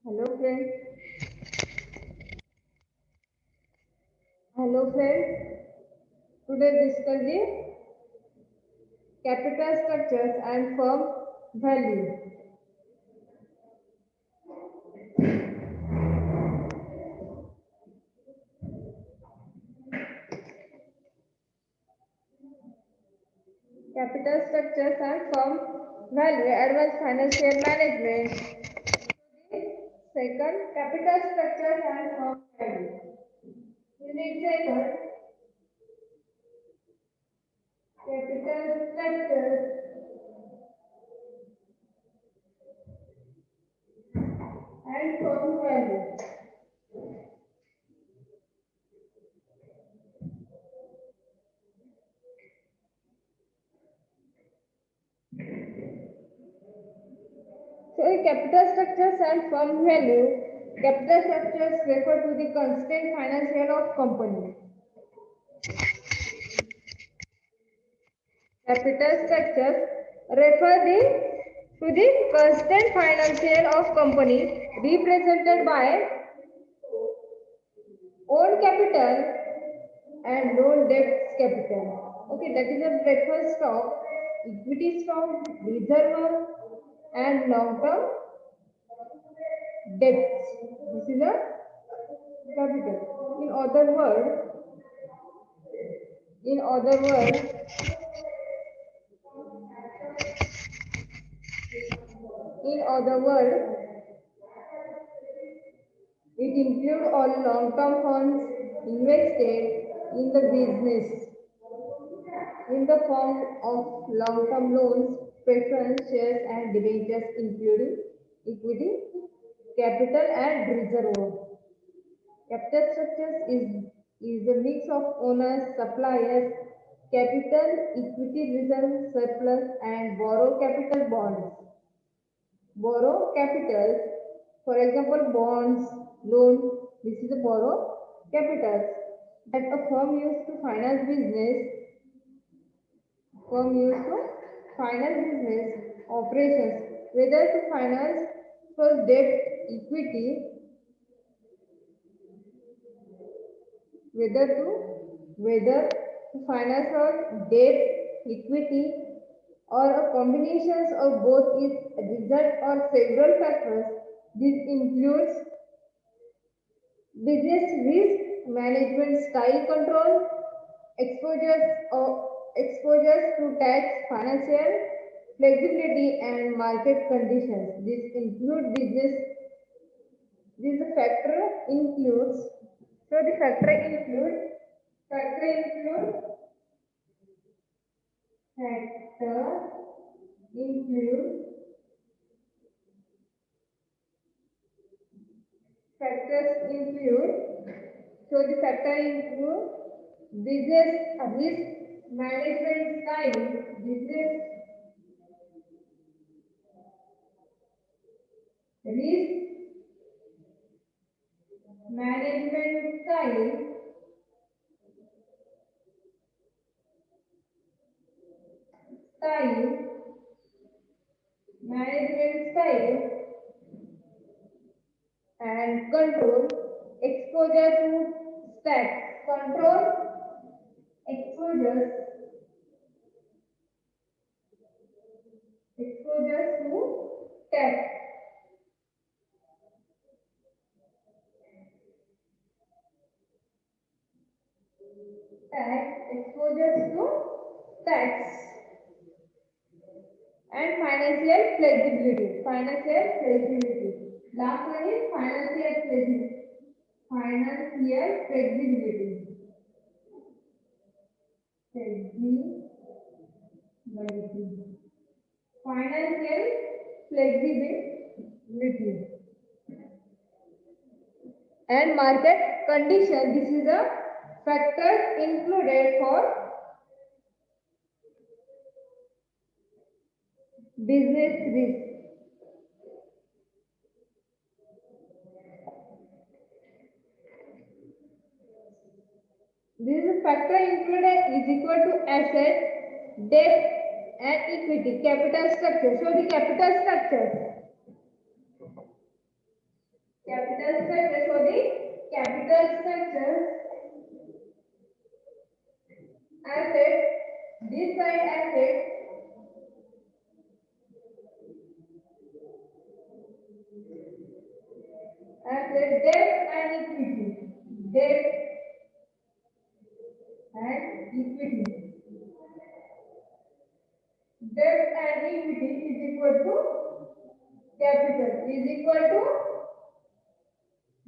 Hello friends. Hello friends. Today discuss the capital structures and firm value. Capital structures and firm value. Advanced financial management. Second, capital structures and firm value. Unit second, capital structures and firm value. So, capital structures and firm value. Capital structures refer to the constant financial of company. Capital structures refer to the constant financial of company represented by own capital and loan debt capital. Okay, that is a preferred stock, equity stock, reserve, and long-term debts. This is a capital. In other words, in other words, it includes all long-term funds invested in the business in the form of long-term loans, preference shares, and debentures, including equity, capital, and reserve. Capital structures is a mix of owners, suppliers, capital, equity reserve, surplus, and borrow capital bonds. Borrow capital, for example, bonds, loan, this is a borrow capital that a firm used to finance business operations, whether to finance for debt, equity, whether to finance for debt, equity, or a combinations of both is a result of several factors. This includes business risk management, style control, exposures of exposures to tax, financial flexibility, and market conditions. This factor includes so the factor include factor include factors include the factor include business risk management style, business risk management style management style and control exposure to tax control exposure to tax exposures to tax and financial flexibility. Last one is financial flexibility. Financial flexibility and market condition. This is a factor included for business risk. This factor included is equal to asset, debt, and equity, capital structure. So the capital structure. capital structure. So the capital structure asset, this side asset, debt and equity, debt and equity, debt and equity is equal to capital, is equal to,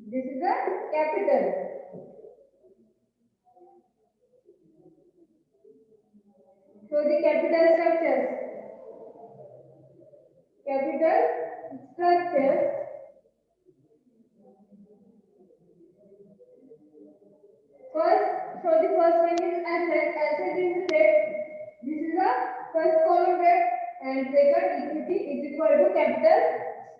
this is a capital. So the capital structures, first, so the first one is asset, asset is debt, this is the first column debt, and second equity is equal to capital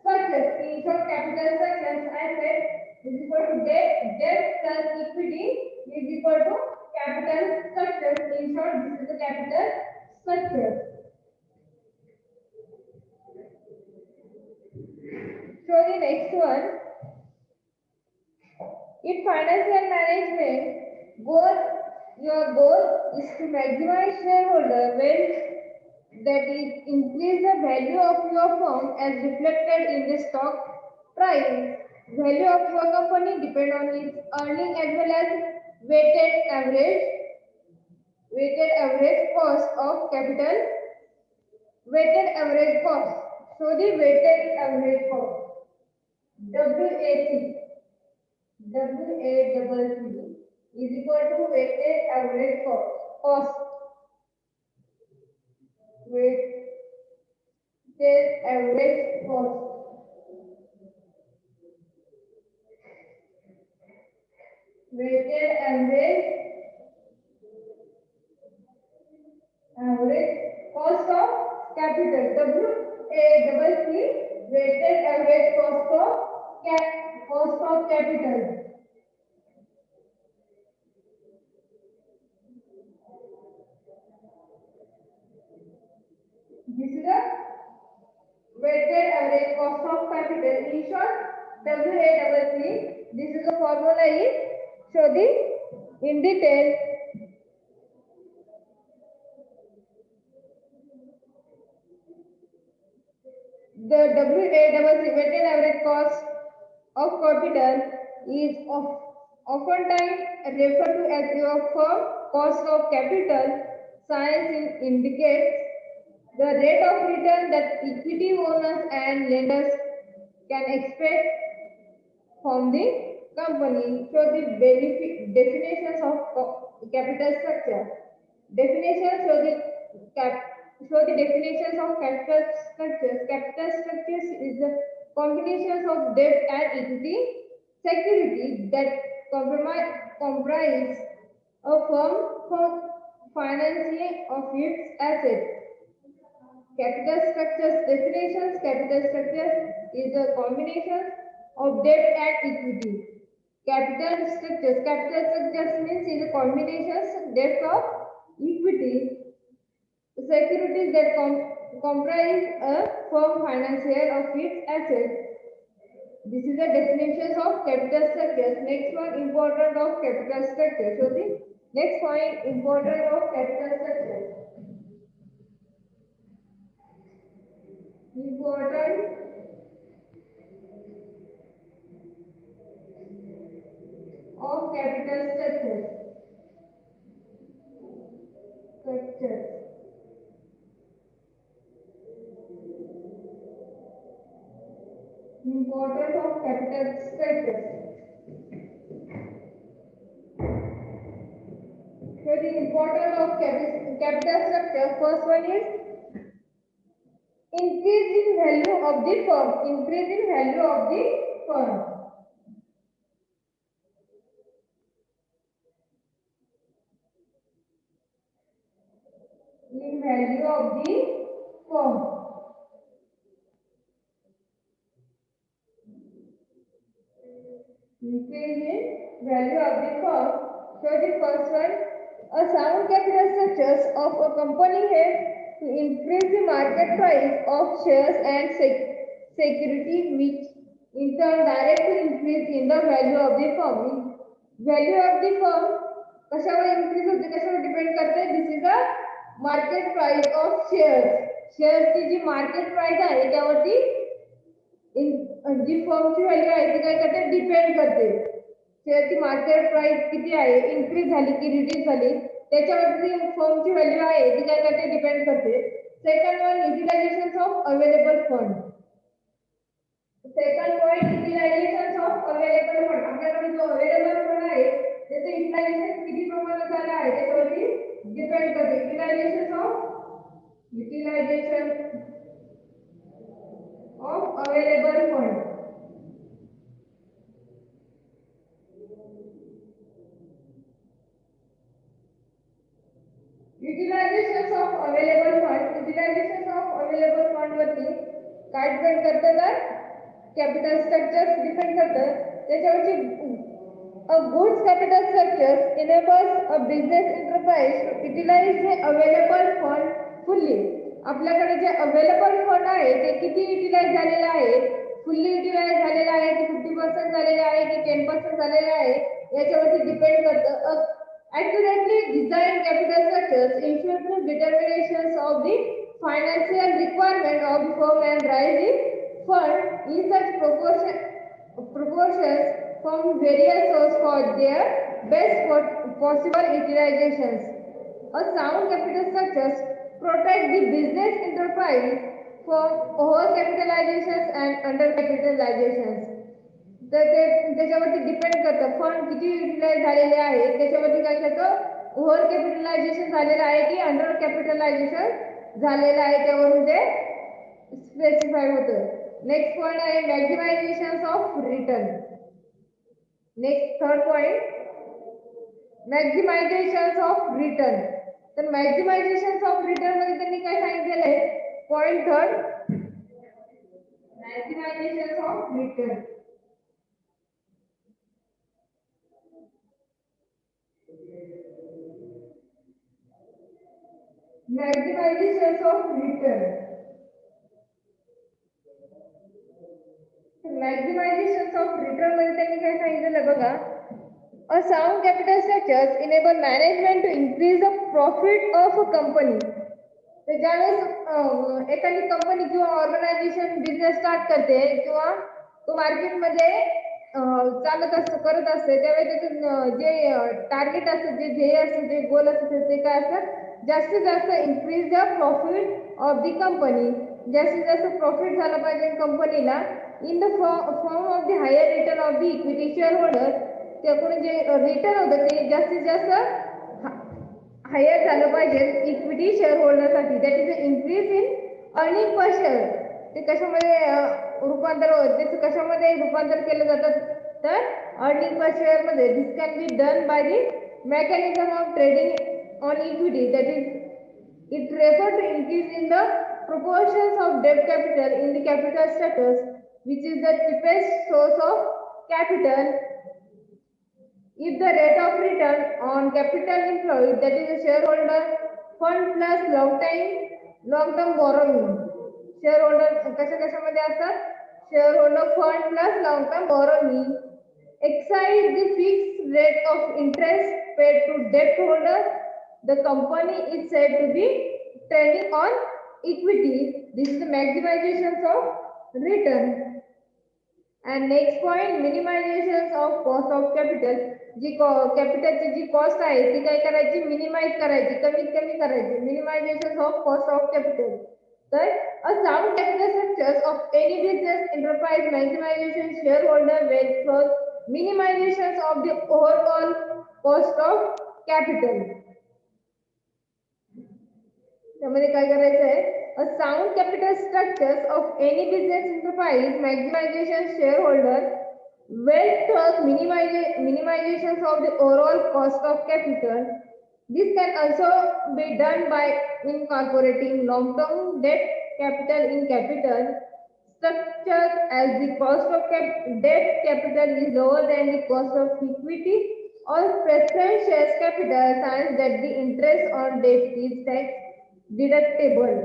structure. In short, capital structures asset is equal to debt, debt plus equity is equal to capital structure. In short, this is the capital structure. So the next one, in financial management, your goal is to maximize shareholder wealth, that is, increase the value of your firm as reflected in the stock price. Value of your company depend on its earning as well as weighted average cost of capital. Weighted average cost. So the weighted average cost, WAC, is equal to weighted average cost. Weighted average cost. Weighted average cost of capital, WACC, weighted average cost of capital. This is a weighted average cost of capital. In short, WACC. This is the formula is, so the in detail, the WACC, weighted average cost of capital, is oftentimes referred to as your firm cost of capital. Science indicates the rate of return that equity owners and lenders can expect from the company. So the definitions of capital structure. Definitions. So the definitions of capital structures. Capital structures is the combinations of debt and equity securities that comprise a firm for financing of its assets. Capital structures definitions. Capital structure is a combination of debt and equity. Capital structures means is a combination debt of equity securities that comprise a firm financier of its assets. This is the definitions of capital structures. Next one, importance of capital structure. So the next point, importance of capital structure. Importance of capital structure. Importance of capital structure. So the importance of capital structure, first one is increase in value of the firm. Increase in value of the firm. In value of the firm. Increase in value of the firm. So the first one, a sound capital structures of a company has to increase the market price of shares and securities in turn directly increase in the value of the firm. Value of the firm कशावर increase होते, कशावर depend करते, this is the market price of शेअर्सची जी market price आहे त्यावरती जी फर्मची value आहे ती काय करते, डिपेंड करते. शेअरची मार्केट प्राइस किती आहे, इन्क्रीज झाली की रिड्यूस झाली, त्याच्यावरती फर्मची व्हॅल्यू आहे ती काय करते, डिपेंड करते. Second one, utilization of available fund. Second point, utilization of available fund. आपल्याकडे जो अवेलेबल फंड आहे त्याचे युटिलायझेशन किती प्रमाणात झालं आहे त्याच्यावरती डिपेंड करते. Utilization of available fund. Utilization of available fund. Utilization of available fund वरती काय डिपेंड करतं, तर कॅपिटल स्ट्रक्चर डिपेंड करतं. त्याच्यावरची a goods capital structures enables a business enterprise to utilize the available fund fully. आपल्याकडे जे available fund आहे ते किती utilise झालेलं आहे, फुल्ली युटिलाइज झालेलं आहे की 50% झालेलं आहे की 10% झालेलं आहे, याच्यावरती डिपेंड करतं. Accurately designed capital structures ensure the determinations of the financial requirement of the firm and drive the fund in such proportions from various sources for their best possible utilizations. A sound capital structures protect the business enterprise from overcapitalizations and undercapitalizations. तर ते त्याच्यावरती depend करतं, fund किती utilise झालेले आहे त्याच्यावरती काय करतं, ओव्हर कॅपिटलायझेशन झालेलं आहे की अंडर कॅपिटलायझेशन झालेलं आहे त्यावरून ते स्पेसिफाय होतं. नेक्स्ट पॉइंट आहे maximisation of return. Next third point, maximisation of return. तर मॅक्झिमायझेशन ऑफ रिटर्न मध्ये त्यांनी काय सांगितलेलं आहे, point third, maximisation of return. Maximisation of return. Maximisation of return मध्ये त्यांनी काय सांगितलं बघा, a sound capital structures enable management to increase the profit of a company. तर ज्यावेळेस एखादी कंपनी किंवा ऑर्गनायझेशन बिझनेस स्टार्ट करते किंवा तो मार्केटमध्ये चालत असतो करत असते त्यावेळेस त्याचं जे टार्गेट असतं, जे ध्येय असतं, जे गोल असतं ते काय असतं, जास्तीत जास्त increase the profit of the company. जास्तीत जास्त प्रॉफिट झालं पाहिजे कंपनीला in the form of the higher return of the equity share holder. त्याकडून जे रिटर्न होतं ते जास्तीत जास्त हायर झालं पाहिजे इक्विटी शेअर होल्डरसाठी. That is increase in earning पर शेअर. ते कशामध्ये रूपांतर, त्याचं कशामध्ये रूपांतर केलं जातं, तर अर्निंग पर शेअर मध्ये. This can be done by the mechanism of trading on equity. That is it refer to increase in the proportions of debt capital in the capital status, which is the cheapest source of capital. If the rate of return on capital employed, that is a shareholder fund plus long term borrowing. Shareholder कशामध्ये असतात, shareholder fund plus long term borrowing exceed the fixed rate of interest paid to debt holder, the company is said to be trading on equity. This is the maximization of return. And next point, minimization of cost of capital. जी कॅपिटलची जी cost आहे ती काय करायची, minimise करायची, कमीत कमी करायची. Minimisation of cost of capital. तर a sound capital structures of any business enterprise maximisation share holder wealth growth minimisation of the overall cost of capital. त्यामध्ये काय करायचं आहे, a sound capital structures of any business enterprise maximization shareholder wealth growth minimization of the overall cost of capital. This can also be done by incorporating long-term debt capital in capital structures as the cost of debt capital is lower than the cost of equity or preference shares capital since that the interest on debt is tax deductible.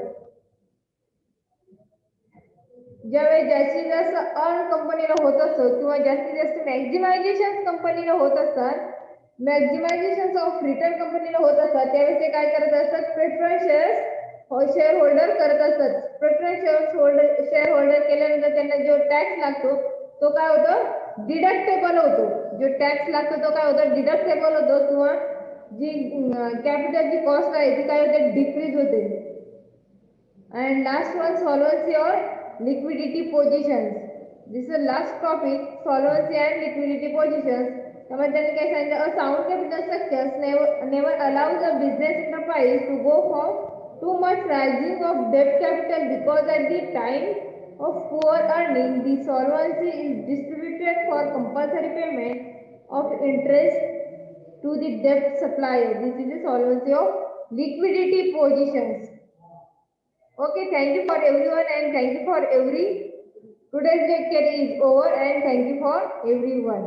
ज्यावेळेस जास्तीत जास्त earn कंपनीला होत असतं किंवा जास्तीत जास्त मॅक्झिमायझेशन कंपनीला होत असतात, मॅक्झिमायझेशन ऑफ रिटर्न कंपनीला होत असतात, त्यावेळेस ते काय करत असतात, प्रेफरन्स शेअर होल्डर करत असतात. प्रेफरन्स शेअर होल्डर केल्यानंतर त्यांना जो टॅक्स लागतो तो काय होतो, डिडक्टेबल होतो. जो टॅक्स लागतो तो काय होतो, डिडक्टेबल होतो किंवा जी कॅपिटलची कॉस्ट आहे ती काय होते, डिक्रीज होते. And last one, solvency or liquidity positions. This is the last topic, solvency and liquidity positions. त्यामुळे त्यांनी काय सांगितलं, a sound capital structures never allows a business enterprise to go for too much rising of debt capital, because at the time of poor earning, the solvency is distributed for compulsory payment of interest to the debt supplier. This is the solvency of liquidity positions. Okay, thank you for everyone and thank you for every. Today's lecture is over and thank you for everyone.